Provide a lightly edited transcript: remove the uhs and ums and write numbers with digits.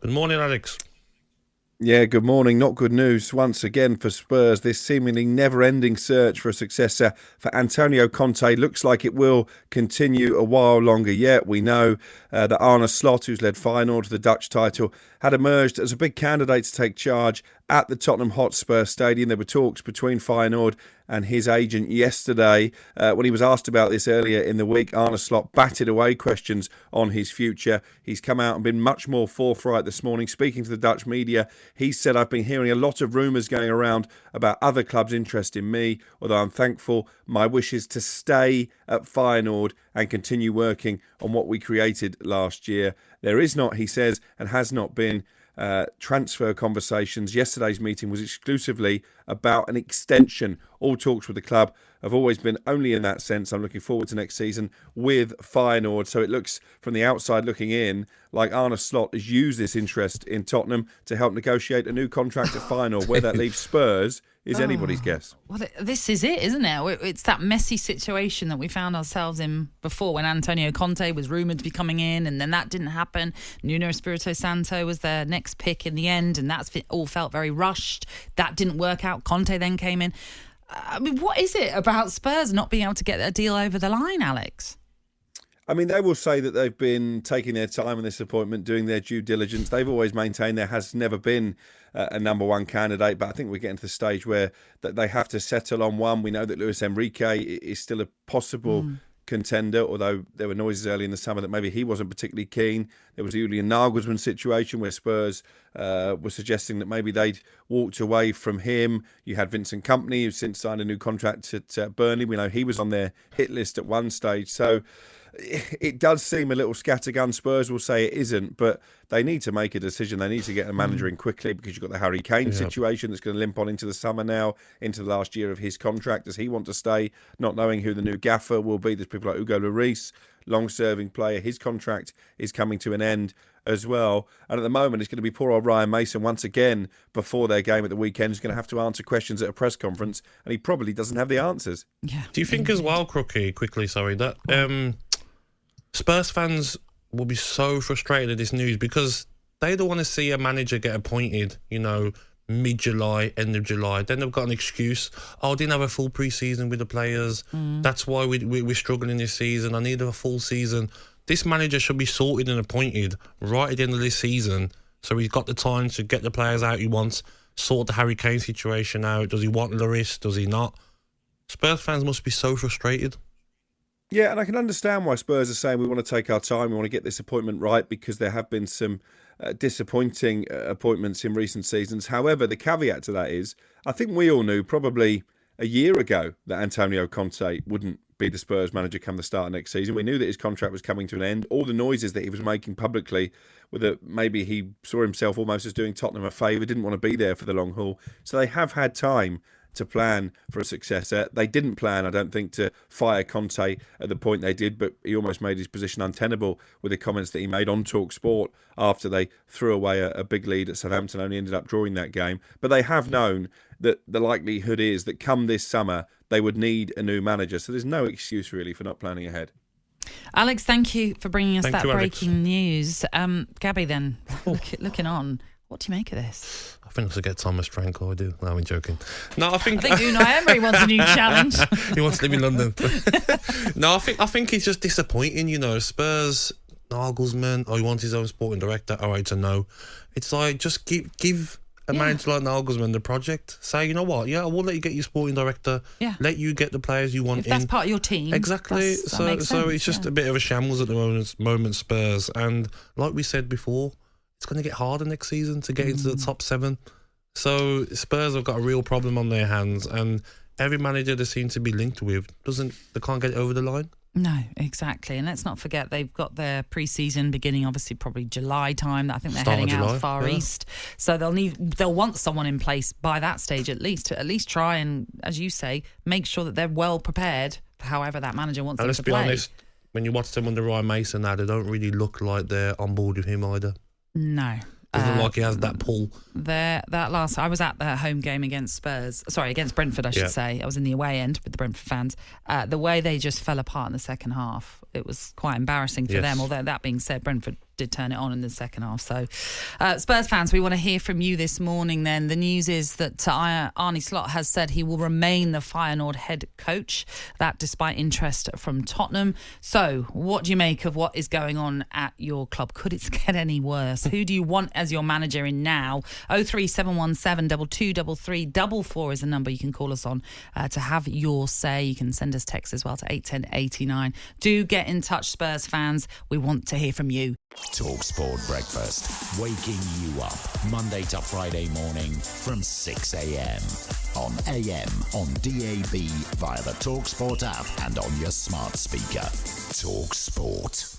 Good morning, Alex. Yeah, good morning. Not good news once again for Spurs. This seemingly never-ending search for a successor for Antonio Conte looks like it will continue a while longer yet. We know that Arne Slot, who's led Feyenoord to the Dutch title, had emerged as a big candidate to take charge at the Tottenham Hotspur Stadium. There were talks between Feyenoord and his agent yesterday. When he was asked about this earlier in the week, Arne Slot batted away questions on his future. He's come out and been much more forthright this morning. Speaking to the Dutch media, he said, "I've been hearing a lot of rumours going around about other clubs' interest in me, although I'm thankful. My wish is to stay at Feyenoord and continue working on what we created last year. There is not," he says, and has not been, transfer conversations. Yesterday's meeting was exclusively about an extension. All talks with the club have always been only in that sense. I'm looking forward to next season with Feyenoord. So it looks, from the outside looking in, like Arne Slot has used this interest in Tottenham to help negotiate a new contract at Feyenoord. Where that leaves Spurs is anybody's guess. Well, this is it, isn't it? It's that messy situation that we found ourselves in before when Antonio Conte was rumoured to be coming in, and then that didn't happen. Nuno Espirito Santo was their next pick in the end, and that's all felt very rushed. That didn't work out. Conte then came in. I mean, what is it about Spurs not being able to get a deal over the line, Alex? I mean, they will say that they've been taking their time on this appointment, doing their due diligence. They've always maintained there has never been a number one candidate, but I think we're getting to the stage where that they have to settle on one. We know that Luis Enrique is still a possible contender, although there were noises early in the summer that maybe he wasn't particularly keen. There was the Julian Nagelsmann situation where Spurs were suggesting that maybe they'd walked away from him. You had Vincent Kompany, who's since signed a new contract at Burnley. We know he was on their hit list at one stage. So it does seem a little scattergun. Spurs will say it isn't, but they need to make a decision. They need to get a manager in quickly because you've got the Harry Kane situation that's going to limp on into the summer now, into the last year of his contract. Does he want to stay, not knowing who the new gaffer will be? There's people like Hugo Lloris, long-serving player. His contract is coming to an end as well. And at the moment, it's going to be poor old Ryan Mason once again before their game at the weekend. He's going to have to answer questions at a press conference, and he probably doesn't have the answers. Yeah. Do you think as well, Crookie, quickly, sorry, that Spurs fans will be so frustrated at this news because they don't want to see a manager get appointed, mid-July, end of July. Then they've got an excuse. Oh, I didn't have a full pre-season with the players. That's why we're struggling this season. I need a full season. This manager should be sorted and appointed right at the end of this season, so he's got the time to get the players out he wants, sort the Harry Kane situation out. Does he want Lloris? Does he not? Spurs fans must be so frustrated. Yeah, and I can understand why Spurs are saying we want to take our time, we want to get this appointment right, because there have been some disappointing appointments in recent seasons. However, the caveat to that is, I think we all knew probably a year ago that Antonio Conte wouldn't be the Spurs manager come the start of next season. We knew that his contract was coming to an end. All the noises that he was making publicly were that maybe he saw himself almost as doing Tottenham a favour, didn't want to be there for the long haul. So they have had time to plan for a successor. They didn't plan, I don't think, to fire Conte at the point they did, but he almost made his position untenable with the comments that he made on TalkSPORT after they threw away a big lead at Southampton, only ended up drawing that game. But they have known that the likelihood is that come this summer, they would need a new manager. So there's no excuse really for not planning ahead. Alex, thank you for bringing us breaking news. Gabby, then, looking on, what do you make of this? I think I should get Thomas Franco. I do. No, I'm joking. No, I think Unai Emery wants a new challenge. He wants to live in London. No, I think he's just disappointing. Spurs, Nagelsmann. Oh, he wants his own sporting director. All right, so no. It's like just give a manager like Nagelsmann the project. Say, you know what? Yeah, I will let you get your sporting director. Yeah. Let you get the players you want if that's part of your team. Exactly. So it's just a bit of a shambles at the moment, Spurs. And like we said before, it's going to get harder next season to get into the top 7. So Spurs have got a real problem on their hands, and every manager they seem to be linked with they can't get it over the line. No, exactly. And let's not forget they've got their pre-season beginning, obviously probably July time. I think they're heading out far east. So they'll want someone in place by that stage at least to at least try and, as you say, make sure that they're well prepared for however that manager wants them to play. And let's be honest, when you watch them under Ryan Mason now, they don't really look like they're on board with him either. No. Doesn't look like he has that pull. I was at the home game against Brentford, I should say. I was in the away end with the Brentford fans. The way they just fell apart in the second half, it was quite embarrassing for them. Although that being said, Brentford did turn it on in the second half. So, Spurs fans, we want to hear from you this morning then. The news is that Arne Slot has said he will remain the Feyenoord head coach, that despite interest from Tottenham. So, what do you make of what is going on at your club? Could it get any worse? Who do you want as your manager in now? 03717 223344 is the number you can call us on to have your say. You can send us text as well to 81089. Do get in touch, Spurs fans. We want to hear from you. TalkSPORT Breakfast, waking you up Monday to Friday morning from 6 a.m. on AM, on DAB, via the TalkSPORT app and on your smart speaker. TalkSPORT.